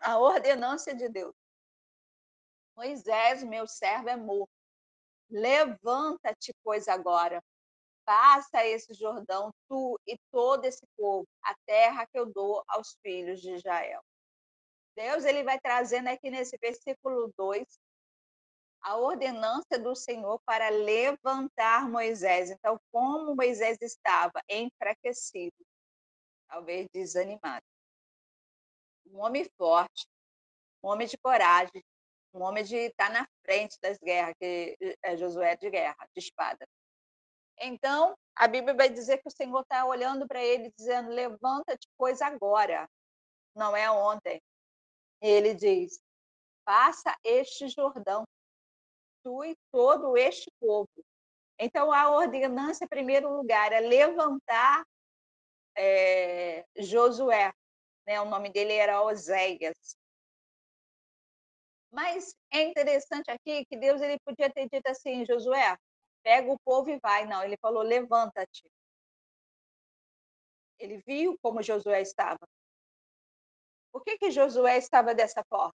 a ordenança de Deus. Moisés, meu servo, é morto. Levanta-te, pois, agora. Passa esse Jordão, tu e todo esse povo, a terra que eu dou aos filhos de Israel. Deus, ele vai trazendo aqui nesse versículo 2 a ordenança do Senhor para levantar Moisés. Então, como Moisés estava enfraquecido, talvez desanimado. Um homem forte, um homem de coragem, um homem de estar na frente das guerras, que é Josué de guerra, de espada. Então, a Bíblia vai dizer que o Senhor está olhando para ele, dizendo: levanta-te, pois agora, não é ontem. Ele diz: passa este Jordão, tu e todo este povo. Então, a ordenança, em primeiro lugar, é levantar Josué. Né? O nome dele era Oséias. Mas é interessante aqui que Deus ele podia ter dito assim: Josué, pega o povo e vai. Não, ele falou: levanta-te. Ele viu como Josué estava. Por que Josué estava dessa forma?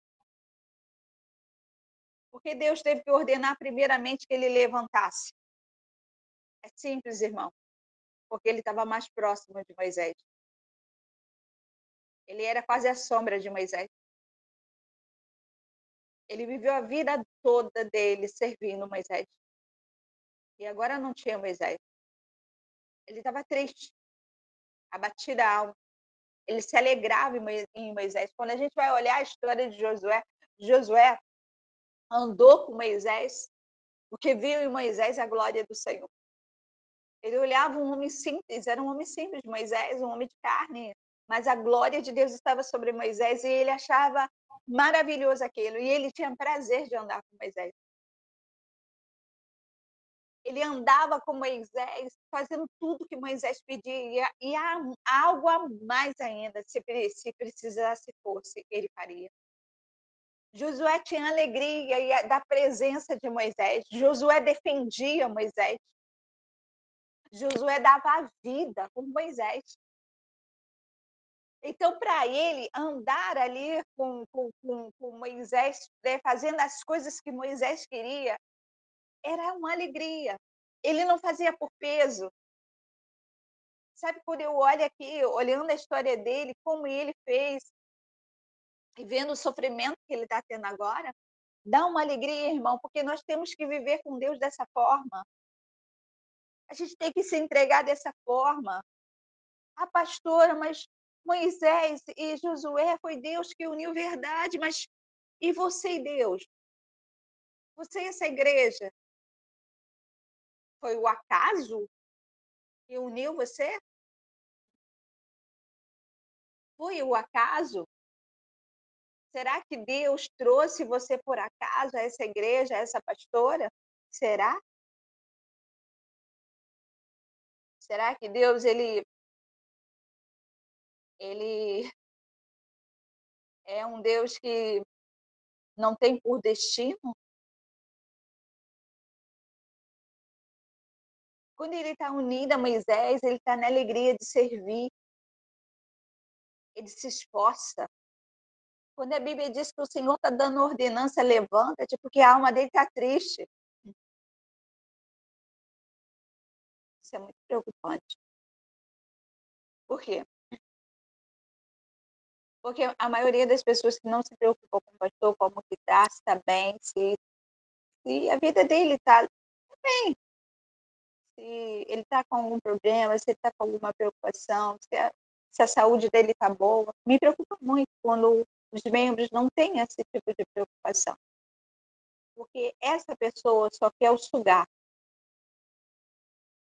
Porque Deus teve que ordenar primeiramente que ele levantasse. É simples, irmão. Porque ele estava mais próximo de Moisés. Ele era quase a sombra de Moisés. Ele viveu a vida toda dele servindo Moisés. E agora não tinha Moisés. Ele estava triste, abatido a alma. Ele se alegrava em Moisés. Quando a gente vai olhar a história de Josué andou com Moisés, porque viu em Moisés a glória do Senhor. Ele olhava um homem simples, era um homem simples, Moisés, um homem de carne, mas a glória de Deus estava sobre Moisés e ele achava maravilhoso aquilo, e ele tinha prazer de andar com Moisés. Ele andava com Moisés, fazendo tudo que Moisés pedia, e há algo a mais ainda, se precisasse fosse, ele faria. Josué tinha alegria da presença de Moisés, Josué defendia Moisés, Josué dava a vida por Moisés. Então, para ele, andar ali com Moisés, né, fazendo as coisas que Moisés queria, era uma alegria. Ele não fazia por peso. Sabe, quando eu olho aqui, olhando a história dele, como ele fez, e vendo o sofrimento que ele está tendo agora, dá uma alegria, irmão, porque nós temos que viver com Deus dessa forma. A gente tem que se entregar dessa forma. A pastora, mas Moisés e Josué foi Deus que uniu verdade, mas e você e Deus? Você e essa igreja? Foi o acaso que uniu você? Foi o acaso? Será que Deus trouxe você por acaso a essa igreja, a essa pastora? Será? Será que Deus ele é um Deus que não tem por destino? Quando ele está unido a Moisés, ele está na alegria de servir, ele se esforça. Quando a Bíblia diz que o Senhor está dando ordenança, levanta-te, porque a alma dele está triste. Isso é muito preocupante. Por quê? Porque a maioria das pessoas que não se preocupam com o pastor, como que está, se está bem, se a vida dele está bem, se ele está com algum problema, se ele está com alguma preocupação, se a saúde dele está boa. Me preocupa muito quando os membros não têm esse tipo de preocupação. Porque essa pessoa só quer o sugar.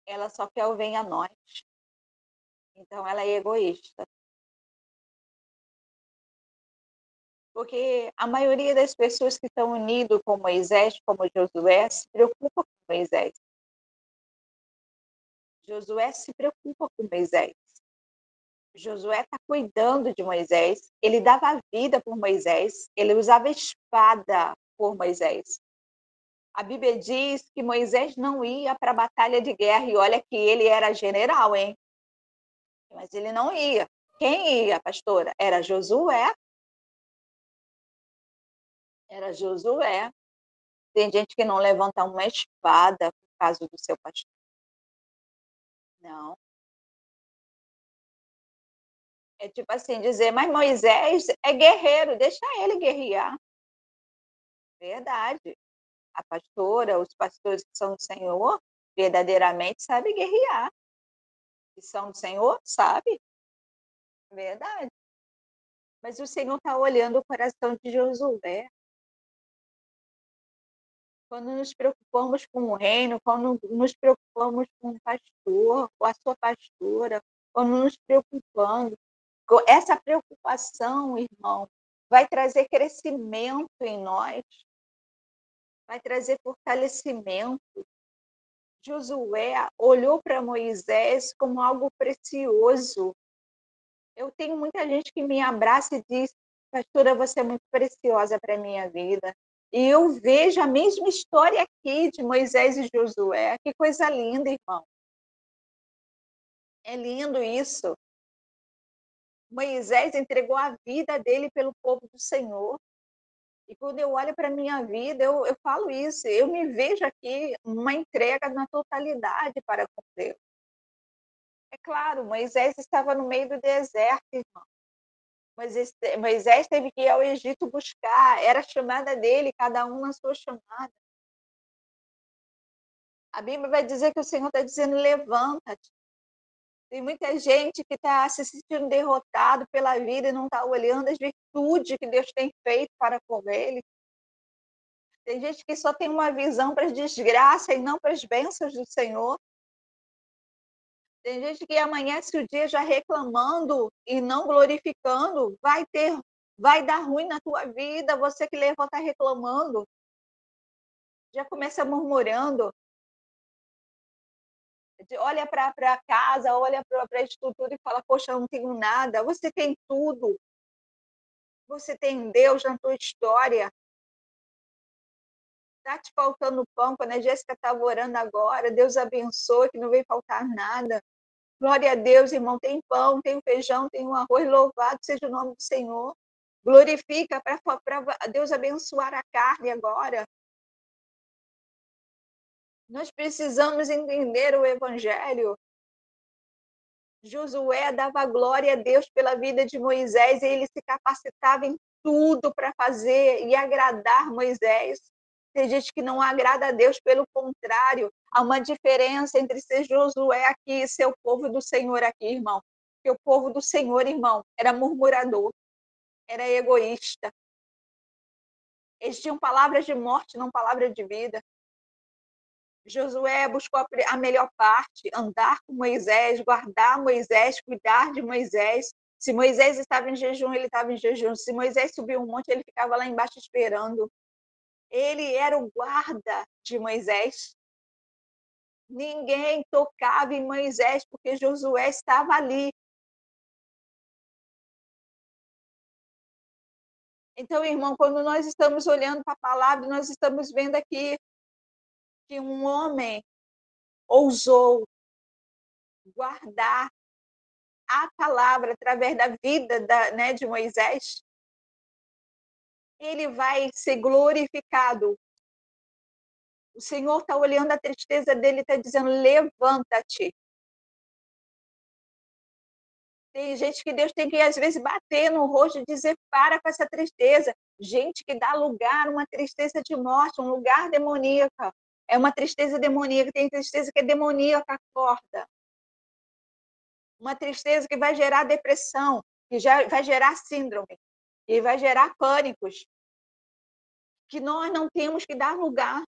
Ela só quer o venha a nós. Então, ela é egoísta. Porque a maioria das pessoas que estão unidas com Moisés, como Josué, se preocupa com Moisés. Josué se preocupa com Moisés. Josué está cuidando de Moisés. Ele dava a vida por Moisés. Ele usava espada por Moisés. A Bíblia diz que Moisés não ia para a batalha de guerra. E olha que ele era general, hein? Mas ele não ia. Quem ia, pastora? Era Josué. Era Josué. Tem gente que não levanta uma espada por causa do seu pastor. Não. É tipo assim, dizer: "Mas Moisés é guerreiro, deixa ele guerrear". Verdade. A pastora, os pastores que são do Senhor, verdadeiramente sabe guerrear. Que são do Senhor, sabe. Verdade. Mas o Senhor está olhando o coração de Josué. Quando nos preocupamos com o reino, quando nos preocupamos com o pastor, com a sua pastora, quando nos preocupando, essa preocupação, irmão, vai trazer crescimento em nós, vai trazer fortalecimento. Josué olhou para Moisés como algo precioso. Eu tenho muita gente que me abraça e diz: "Pastora, você é muito preciosa para a minha vida". E eu vejo a mesma história aqui de Moisés e Josué. Que coisa linda, irmão. É lindo isso. Moisés entregou a vida dele pelo povo do Senhor. E quando eu olho para a minha vida, eu falo isso, eu me vejo aqui uma entrega na totalidade para com Deus. É claro, Moisés estava no meio do deserto, irmão. Moisés teve que ir ao Egito buscar, era a chamada dele, cada um na sua chamada. A Bíblia vai dizer que o Senhor está dizendo: levanta-te. Tem muita gente que está se sentindo derrotado pela vida e não está olhando as virtudes que Deus tem feito para com ele. Tem gente que só tem uma visão para as desgraças e não para as bênçãos do Senhor. Tem gente que amanhece o dia já reclamando e não glorificando. Vai dar ruim na tua vida, você que levanta reclamando. Já começa murmurando. Olha para casa, olha para a estrutura e fala: "Poxa, eu não tenho nada". Você tem tudo. Você tem Deus na tua história. Tá te faltando pão, quando a Jéssica estava orando agora, Deus abençoe, que não vai faltar nada. Glória a Deus, irmão, tem pão, tem feijão, tem um arroz, louvado seja o nome do Senhor. Glorifica para Deus abençoar a carne agora. Nós precisamos entender o evangelho. Josué dava glória a Deus pela vida de Moisés, e ele se capacitava em tudo para fazer e agradar Moisés. Tem gente que não agrada a Deus, pelo contrário, há uma diferença entre ser Josué aqui e ser o povo do Senhor aqui, irmão. Porque o povo do Senhor, irmão, era murmurador, era egoísta. Eles tinham palavras de morte, não palavras de vida. Josué buscou a melhor parte, andar com Moisés, guardar Moisés, cuidar de Moisés. Se Moisés estava em jejum, ele estava em jejum. Se Moisés subiu um monte, ele ficava lá embaixo esperando. Ele era o guarda de Moisés. Ninguém tocava em Moisés, porque Josué estava ali. Então, irmão, quando nós estamos olhando para a palavra, nós estamos vendo aqui que um homem ousou guardar a palavra através da vida de Moisés. Ele vai ser glorificado. O Senhor está olhando a tristeza dele e está dizendo: levanta-te. Tem gente que Deus tem que, às vezes, bater no rosto e dizer: para com essa tristeza. Gente que dá lugar a uma tristeza de morte, um lugar demoníaca. É uma tristeza demoníaca, tem tristeza que é demoníaca, acorda. Uma tristeza que vai gerar depressão, que já vai gerar síndrome, que vai gerar pânicos, que nós não temos que dar lugar.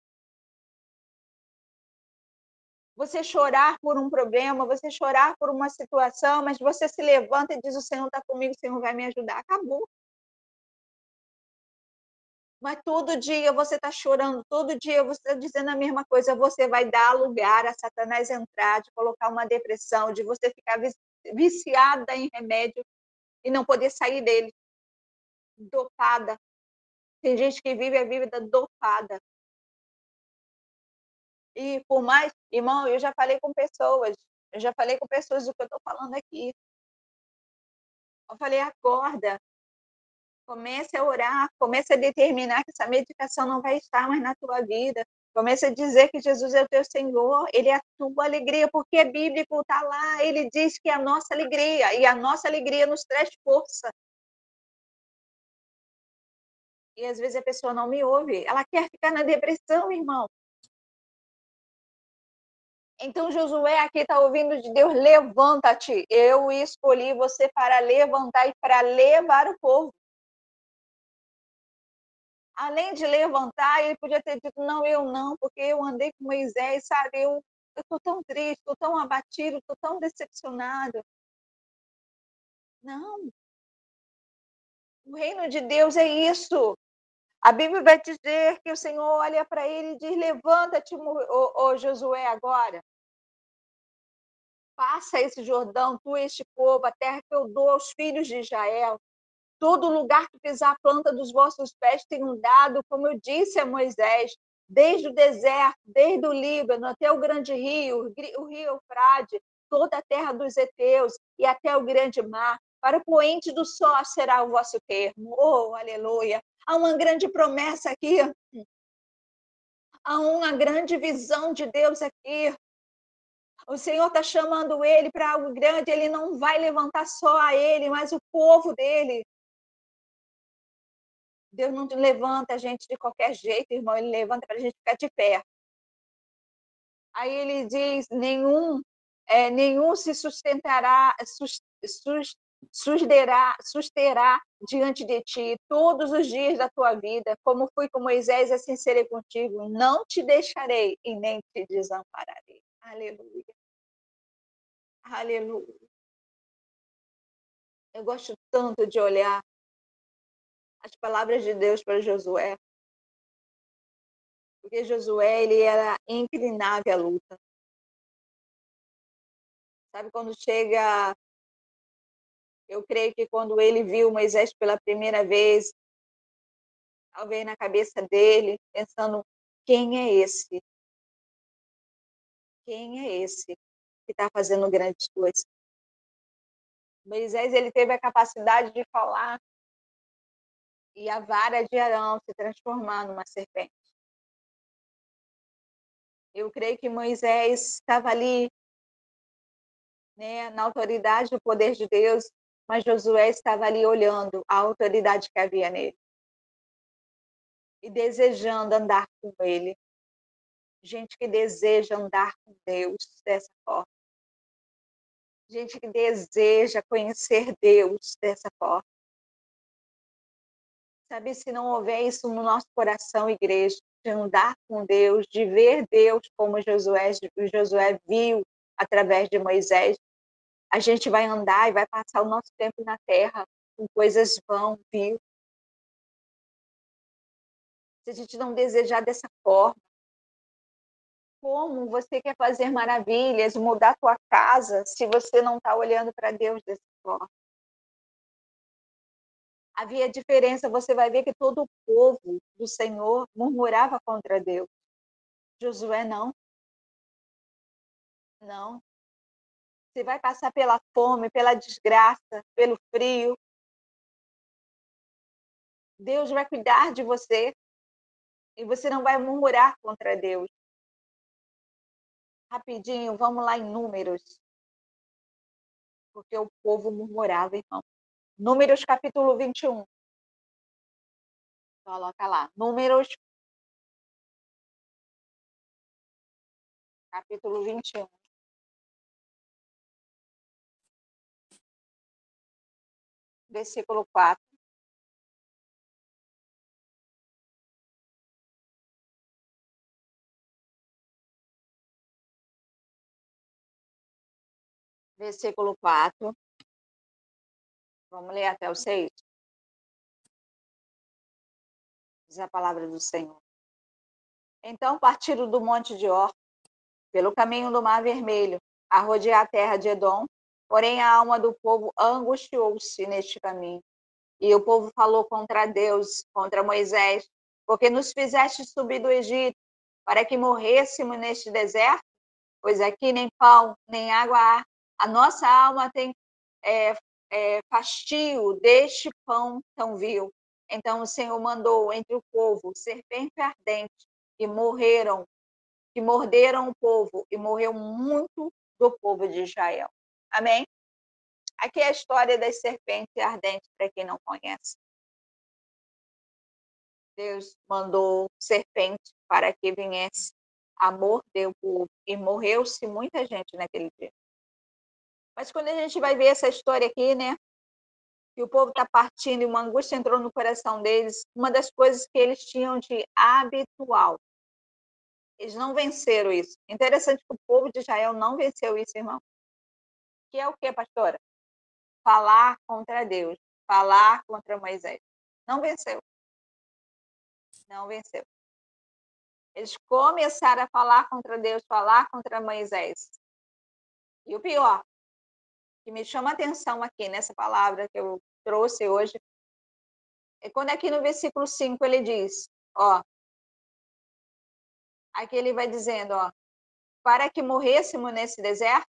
Você chorar por um problema, você chorar por uma situação, mas você se levanta e diz: o Senhor está comigo, o Senhor vai me ajudar. Acabou. Mas todo dia você está chorando, todo dia você está dizendo a mesma coisa, você vai dar lugar a Satanás entrar, de colocar uma depressão, de você ficar viciada em remédio e não poder sair dele, dopada. Tem gente que vive a vida dopada. E por mais, irmão, eu já falei com pessoas do que eu estou falando aqui. Eu falei: acorda, Comece a orar, comece a determinar que essa medicação não vai estar mais na tua vida. Comece a dizer que Jesus é o teu Senhor, Ele é a tua alegria, porque é bíblico, está lá, Ele diz que é a nossa alegria, e a nossa alegria nos traz força. E às vezes a pessoa não me ouve, ela quer ficar na depressão, irmão. Então Josué aqui está ouvindo de Deus, levanta-te, eu escolhi você para levantar e para levar o povo. Além de levantar, ele podia ter dito, não, eu não, porque eu andei com Moisés, sabe, eu estou tão triste, estou tão abatido, estou tão decepcionado. Não, o reino de Deus é isso. A Bíblia vai dizer que o Senhor olha para ele e diz, levanta-te, ô Josué, agora. Passa esse Jordão, tu este povo, a terra que eu dou aos filhos de Israel. Todo lugar que pisar a planta dos vossos pés tenho dado, como eu disse a Moisés, desde o deserto, desde o Líbano, até o grande rio, o rio Eufrate, toda a terra dos heteus e até o grande mar. Para o poente do sol será o vosso termo. Oh, aleluia! Há uma grande promessa aqui. Há uma grande visão de Deus aqui. O Senhor está chamando ele para algo grande. Ele não vai levantar só a ele, mas o povo dele. Deus não levanta a gente de qualquer jeito, irmão. Ele levanta para a gente ficar de pé. Aí ele diz: nenhum se sustentará, susterá diante de ti todos os dias da tua vida. Como fui com Moisés, assim serei contigo. Não te deixarei e nem te desampararei. Aleluia. Aleluia. Eu gosto tanto de olhar as palavras de Deus para Josué, porque Josué ele era inclinável à luta. Sabe, quando chega, eu creio que quando ele viu Moisés pela primeira vez, talvez na cabeça dele, pensando, quem é esse? Quem é esse que está fazendo grandes coisas? Moisés, ele teve a capacidade de falar e a vara de Arão se transformar numa serpente. Eu creio que Moisés estava ali, né, na autoridade do poder de Deus, mas Josué estava ali olhando a autoridade que havia nele e desejando andar com ele. Gente que deseja andar com Deus dessa forma. Gente que deseja conhecer Deus dessa forma. Sabe, se não houver isso no nosso coração, igreja, de andar com Deus, de ver Deus como Josué viu através de Moisés, a gente vai andar e vai passar o nosso tempo na terra com coisas vãs, viu? Se a gente não desejar dessa forma, como você quer fazer maravilhas, mudar a tua casa, se você não está olhando para Deus dessa forma? Havia diferença, você vai ver que todo o povo do Senhor murmurava contra Deus. Josué não. Não. Você vai passar pela fome, pela desgraça, pelo frio. Deus vai cuidar de você e você não vai murmurar contra Deus. Rapidinho, vamos lá em Números. Porque o povo murmurava, irmão. Números capítulo 21. Coloca lá. Números capítulo 21. Versículo 4. Versículo 4. Vamos ler até o 6. Diz a palavra do Senhor. Então partiram do monte de Or, pelo caminho do Mar Vermelho, a rodear a terra de Edom, porém a alma do povo angustiou-se neste caminho. E o povo falou contra Deus, contra Moisés, porque nos fizeste subir do Egito, para que morrêssemos neste deserto? Pois aqui nem pão, nem água há. A nossa alma tem fastio deste pão tão vil. Então o Senhor mandou entre o povo serpente ardente e morreram, que morderam o povo e morreu muito do povo de Israel. Amém? Aqui é a história das serpentes ardentes, para quem não conhece. Deus mandou serpente para que viesse a morder o povo e morreu-se muita gente naquele dia. Mas quando a gente vai ver essa história aqui, né, que o povo está partindo e uma angústia entrou no coração deles, uma das coisas que eles tinham de habitual, eles não venceram isso. Interessante que o povo de Israel não venceu isso, irmão. Que é o que, pastora? Falar contra Deus, falar contra Moisés. Não venceu. Não venceu. Eles começaram a falar contra Deus, falar contra Moisés. E o pior, que me chama a atenção aqui nessa palavra que eu trouxe hoje, é quando aqui no versículo 5 ele diz, ó, aqui ele vai dizendo, ó, para que morrêssemos nesse deserto,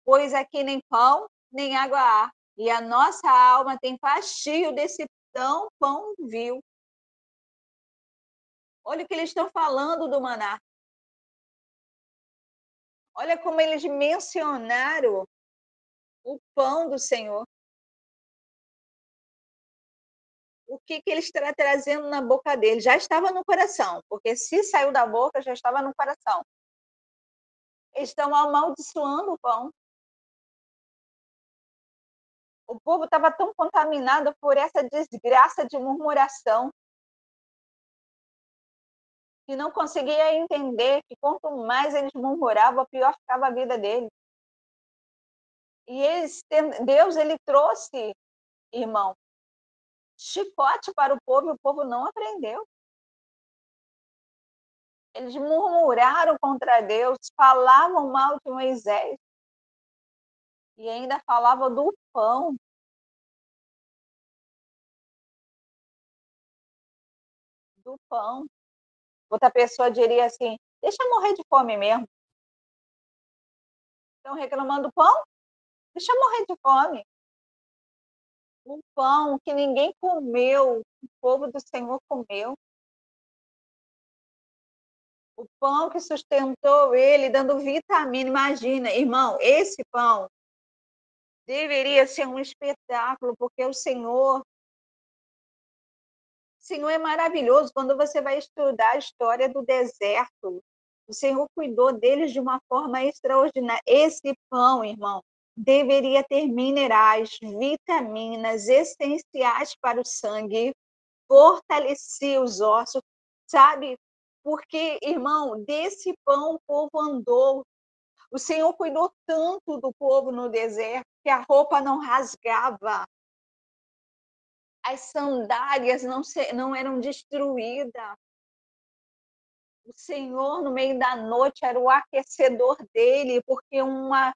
pois aqui nem pão, nem água há, e a nossa alma tem fastio desse tão pão vil. Olha o que eles estão falando do maná. Olha como eles mencionaram o pão do Senhor. O que ele está trazendo na boca dele? Já estava no coração, porque se saiu da boca, já estava no coração. Eles estão amaldiçoando o pão. O povo estava tão contaminado por essa desgraça de murmuração que não conseguia entender que quanto mais eles murmuravam, pior ficava a vida deles. E Deus ele trouxe, irmão, chicote para o povo não aprendeu. Eles murmuraram contra Deus, falavam mal de Moisés e ainda falavam do pão. Do pão. Outra pessoa diria assim, deixa eu morrer de fome mesmo. Estão reclamando do pão? Deixa eu morrer de fome. O pão que ninguém comeu, o povo do Senhor comeu. O pão que sustentou ele, dando vitamina. Imagina, irmão, esse pão deveria ser um espetáculo, porque o Senhor é maravilhoso. Quando você vai estudar a história do deserto, o Senhor cuidou deles de uma forma extraordinária. Esse pão, irmão, deveria ter minerais, vitaminas essenciais para o sangue, fortalecer os ossos, sabe? Porque, irmão, desse pão o povo andou. O Senhor cuidou tanto do povo no deserto que a roupa não rasgava. As sandálias não eram destruídas. O Senhor, no meio da noite, era o aquecedor dele, porque uma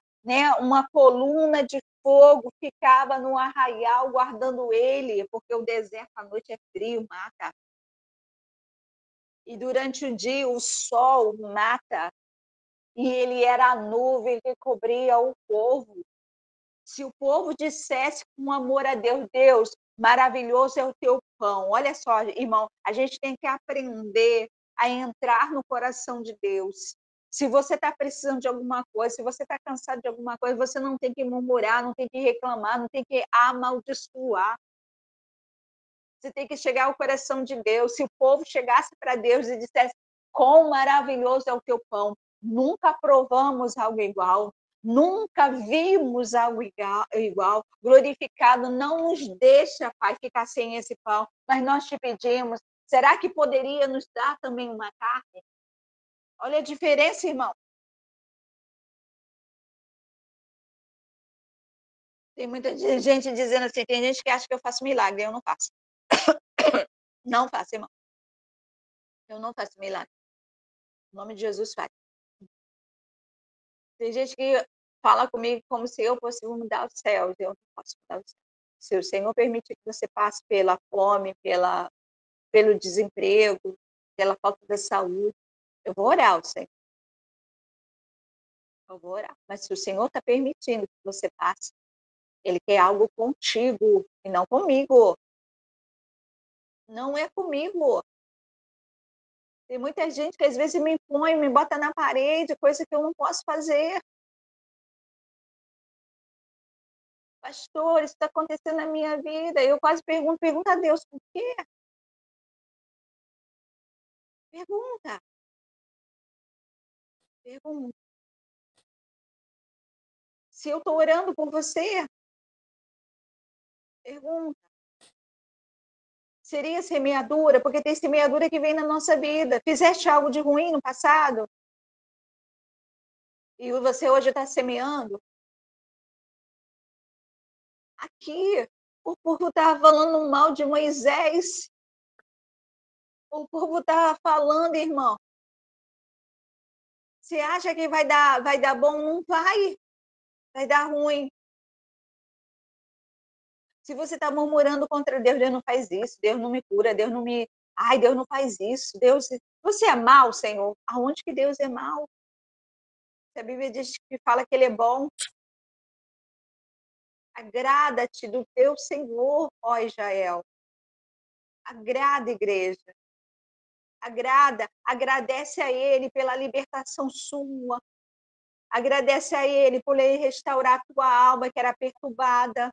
coluna de fogo ficava no arraial guardando ele, porque o deserto à noite é frio, mata. E durante o dia o sol mata. E ele era a nuvem que cobria o povo. Se o povo dissesse com amor a Deus, Deus, maravilhoso é o teu pão. Olha só, irmão, a gente tem que aprender a entrar no coração de Deus. Se você está precisando de alguma coisa, se você está cansado de alguma coisa, você não tem que murmurar, não tem que reclamar, não tem que amaldiçoar. Você tem que chegar ao coração de Deus. Se o povo chegasse para Deus e dissesse, quão maravilhoso é o teu pão, nunca provamos algo igual, nunca vimos algo igual. Glorificado, não nos deixa, Pai, ficar sem esse pão, mas nós te pedimos, será que poderia nos dar também uma carne? Olha a diferença, irmão. Tem muita gente dizendo assim, tem gente que acha que eu faço milagre, eu não faço. Não faço, irmão. Eu não faço milagre. Em nome de Jesus, faz. Tem gente que fala comigo como se eu fosse mudar os céus. Eu não posso mudar os céus. Se o Senhor permitir que você passe pela fome, pelo desemprego, pela falta de saúde, eu vou orar ao Senhor. Eu vou orar. Mas se o Senhor está permitindo que você passe, Ele quer algo contigo e não comigo. Não é comigo. Tem muita gente que às vezes me impõe, me bota na parede, coisa que eu não posso fazer. Pastor, isso está acontecendo na minha vida. Eu quase pergunta a Deus, por quê? Pergunta. Pergunta. Se eu estou orando por você, pergunta. Seria semeadura? Porque tem semeadura que vem na nossa vida. Fizeste algo de ruim no passado? E você hoje está semeando? Aqui, o povo estava falando mal de Moisés. O povo estava falando, irmão. Você acha que vai dar bom? Não vai. Vai dar ruim. Se você está murmurando contra Deus, Deus não faz isso, Deus não me cura, Deus não me. Ai, Deus não faz isso, Deus. Você é mau, Senhor? Aonde que Deus é mau? Se a Bíblia diz que fala que Ele é bom, agrada-te do teu Senhor, ó Israel. Agrada, igreja. Agrada, agradece a Ele pela libertação sua. Agradece a Ele por Ele restaurar a tua alma que era perturbada.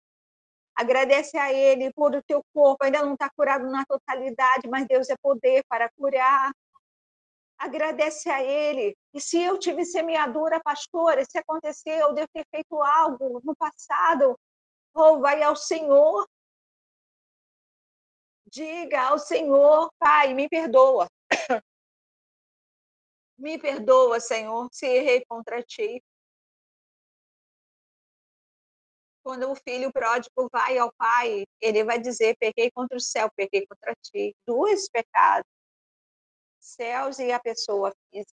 Agradece a Ele por o teu corpo, ainda não está curado na totalidade, mas Deus é poder para curar. Agradece a Ele. E se eu tive semeadura, pastora, se aconteceu, eu devo ter feito algo no passado, ou vai ao Senhor. Diga ao Senhor, Pai, me perdoa. Me perdoa, Senhor, se errei contra ti. Quando o filho pródigo vai ao pai, ele vai dizer: pequei contra o céu, pequei contra ti. Dois pecados, céus e a pessoa física.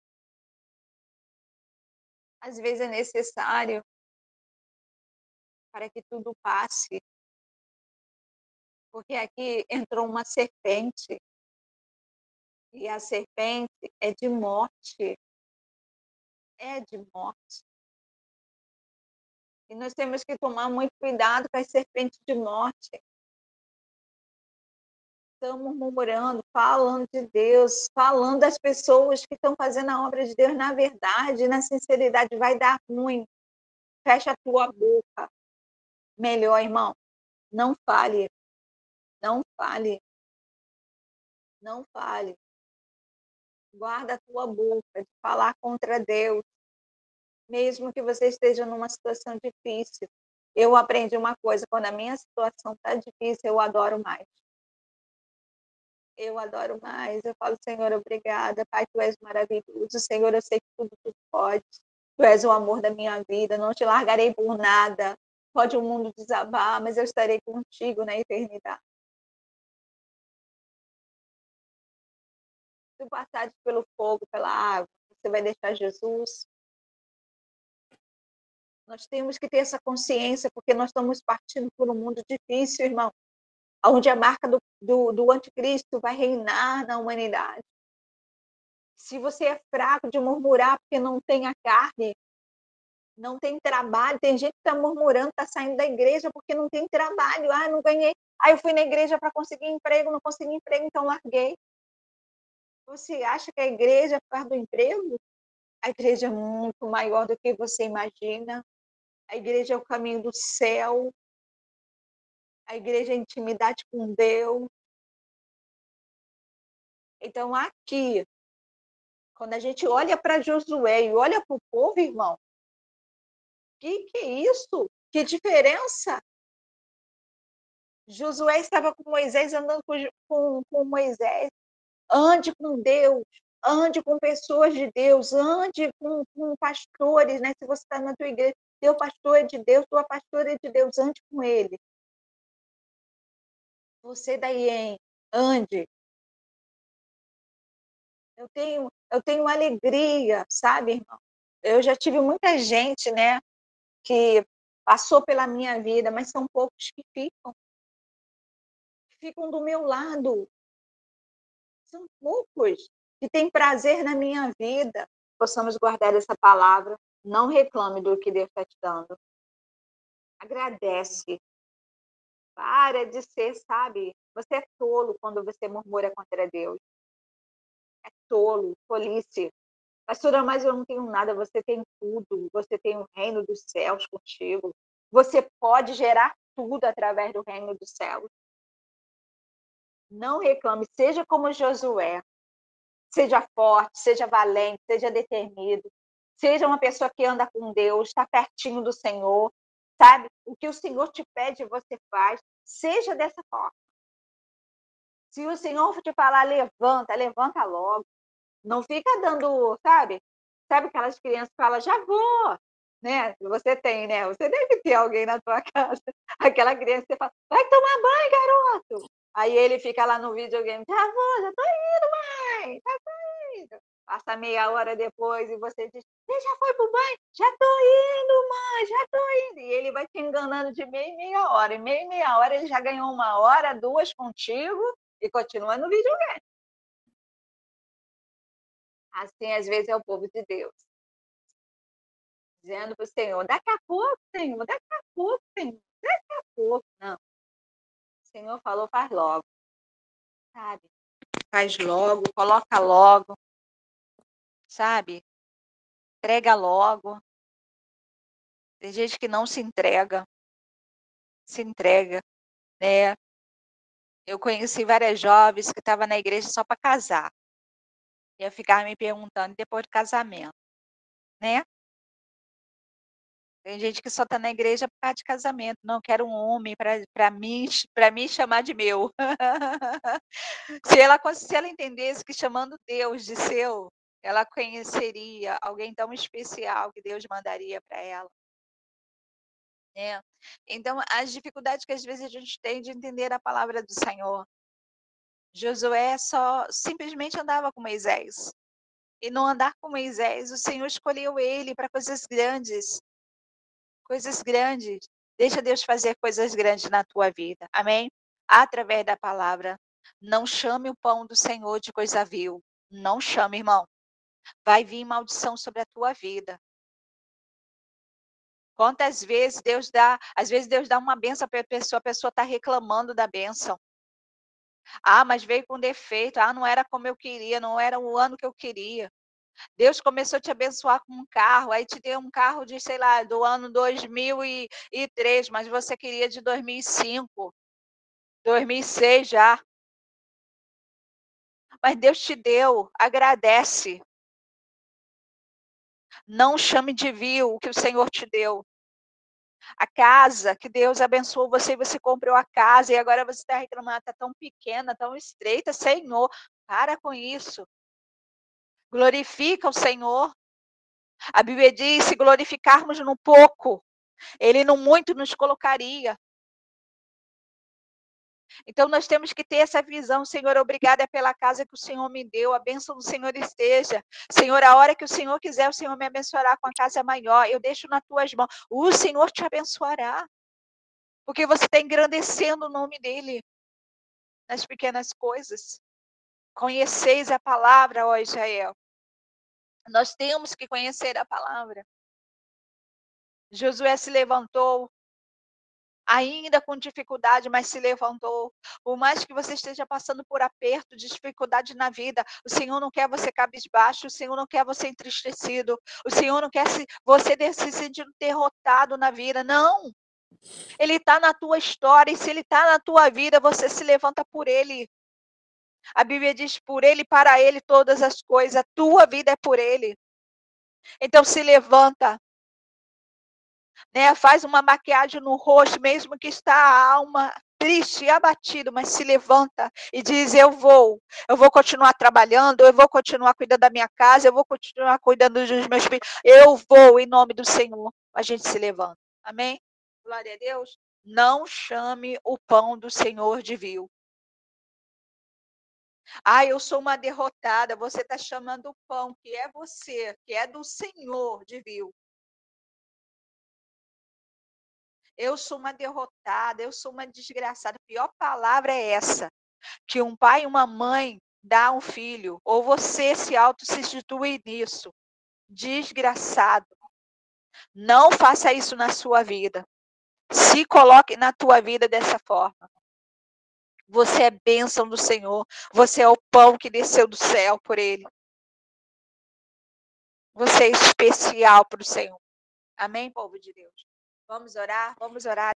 Às vezes é necessário para que tudo passe, porque aqui entrou uma serpente, e a serpente é de morte. É de morte. E nós temos que tomar muito cuidado com as serpentes de morte. Estamos murmurando, falando de Deus, falando das pessoas que estão fazendo a obra de Deus. Na verdade, na sinceridade, vai dar ruim. Fecha a tua boca. Melhor, irmão, não fale. Não fale. Não fale. Guarda a tua boca de falar contra Deus, mesmo que você esteja numa situação difícil. Eu aprendi uma coisa: quando a minha situação está difícil, eu adoro mais. Eu adoro mais. Eu falo: Senhor, obrigada. Pai, tu és maravilhoso. Senhor, eu sei que tudo tu pode. Tu és o amor da minha vida. Não te largarei por nada. Pode o mundo desabar, mas eu estarei contigo na eternidade. Se tu passares pelo fogo, pela água, você vai deixar Jesus. Nós temos que ter essa consciência, porque nós estamos partindo por um mundo difícil, irmão, onde a marca do anticristo vai reinar na humanidade. Se você é fraco de murmurar porque não tem a carne, não tem trabalho, tem gente que está murmurando, está saindo da igreja porque não tem trabalho. Ah, não ganhei. Ah, eu fui na igreja para conseguir emprego, não consegui emprego, então larguei. Você acha que a igreja é por causa do emprego? A igreja é muito maior do que você imagina. A igreja é o caminho do céu. A igreja é intimidade com Deus. Então, aqui, quando a gente olha para Josué e olha para o povo, irmão, que é isso? Que diferença? Josué estava com Moisés, andando com Moisés. Ande com Deus, ande com pessoas de Deus, ande com pastores, né? Se você está na tua igreja, teu pastor é de Deus, tua pastora é de Deus, ande com ele. Você daí, hein? Ande. Eu tenho alegria, sabe, irmão? Eu já tive muita gente, né, que passou pela minha vida, mas são poucos que ficam do meu lado. São poucos que têm prazer na minha vida. Possamos guardar essa palavra. Não reclame do que Deus está te dando. Agradece. Para de ser, sabe? Você é tolo quando você murmura contra Deus. É tolo, tolice. Pastora, mas eu não tenho nada, você tem tudo. Você tem o reino dos céus contigo. Você pode gerar tudo através do reino dos céus. Não reclame, seja como Josué. Seja forte, seja valente, seja determinado. Seja uma pessoa que anda com Deus, está pertinho do Senhor, sabe? O que o Senhor te pede, você faz. Seja dessa forma. Se o Senhor te falar, levanta, levanta logo. Não fica dando, sabe? Sabe aquelas crianças que falam, já vou, né? Você tem, né? Você deve ter alguém na tua casa. Aquela criança que você fala, vai tomar banho, garoto. Aí ele fica lá no videogame, já vou, já tô indo, mãe, já tô indo. Passa meia hora depois e você diz, você já foi pro banho? Já tô indo, mãe, já tô indo. E ele vai te enganando de meia em meia hora. Em meia em meia hora ele já ganhou 1 hora, 2 contigo e continua no videogame. Assim, às vezes, é o povo de Deus. Dizendo para o Senhor, daqui a pouco, Senhor, daqui a pouco, Senhor, daqui a pouco. Não. O Senhor falou, faz logo. Sabe? Faz logo, coloca logo. Sabe? Entrega logo. Tem gente que não se entrega. Se entrega, né? Eu conheci várias jovens que estavam na igreja só para casar. E eu ficava me perguntando depois do casamento, né? Tem gente que só está na igreja por causa de casamento. Não, quero um homem para mim chamar de meu. Se ela entendesse que chamando Deus de seu, ela conheceria alguém tão especial que Deus mandaria para ela, né. Então, as dificuldades que às vezes a gente tem de entender a palavra do Senhor. Josué só simplesmente andava com Moisés, e no andar com Moisés, o Senhor escolheu ele para coisas grandes, coisas grandes. Deixa Deus fazer coisas grandes na tua vida, amém? Através da palavra. Não chame o pão do Senhor de coisa vil. Não chame, irmão. Vai vir maldição sobre a tua vida. Quantas vezes Deus dá, às vezes Deus dá uma benção para a pessoa está reclamando da benção. Ah, mas veio com defeito. Ah, não era como eu queria, não era o ano que eu queria. Deus começou a te abençoar com um carro, aí te deu um carro de, sei lá, do ano 2003, mas você queria de 2005, 2006 já. Mas Deus te deu, agradece. Não chame de vil o que o Senhor te deu. A casa que Deus abençoou você e você comprou a casa e agora você está reclamando, está tão pequena, tão estreita. Senhor, para com isso. Glorifica o Senhor. A Bíblia diz: se glorificarmos no pouco, Ele no muito nos colocaria. Então nós temos que ter essa visão, Senhor, obrigada pela casa que o Senhor me deu, a bênção do Senhor esteja. Senhor, a hora que o Senhor quiser, o Senhor me abençoará com a casa maior. Eu deixo nas tuas mãos. O Senhor te abençoará, porque você está engrandecendo o nome dEle nas pequenas coisas. Conheceis a palavra, ó Israel. Nós temos que conhecer a palavra. Josué se levantou, ainda com dificuldade, mas se levantou. Por mais que você esteja passando por aperto, dificuldade na vida, o Senhor não quer você cabisbaixo, o Senhor não quer você entristecido, o Senhor não quer você se sentindo derrotado na vida, não. Ele está na tua história, e se Ele está na tua vida, você se levanta por Ele. A Bíblia diz, por Ele, para Ele, todas as coisas, a tua vida é por Ele. Então se levanta, né? Faz uma maquiagem no rosto, mesmo que está a alma triste e abatido, mas se levanta e diz: eu vou continuar trabalhando, eu vou continuar cuidando da minha casa, eu vou continuar cuidando dos meus filhos, eu vou em nome do Senhor. A gente se levanta, amém? Glória a Deus. Não chame o pão do Senhor de vil. Ah, eu sou uma derrotada. Você está chamando o pão, que é você, que é do Senhor, de vil. Eu sou uma derrotada, eu sou uma desgraçada. A pior palavra é essa, que um pai e uma mãe dá a um filho, ou você se auto-substitui nisso. Desgraçado. Não faça isso na sua vida. Se coloque na tua vida dessa forma. Você é bênção do Senhor. Você é o pão que desceu do céu por Ele. Você é especial para o Senhor. Amém, povo de Deus? Vamos orar? Vamos orar.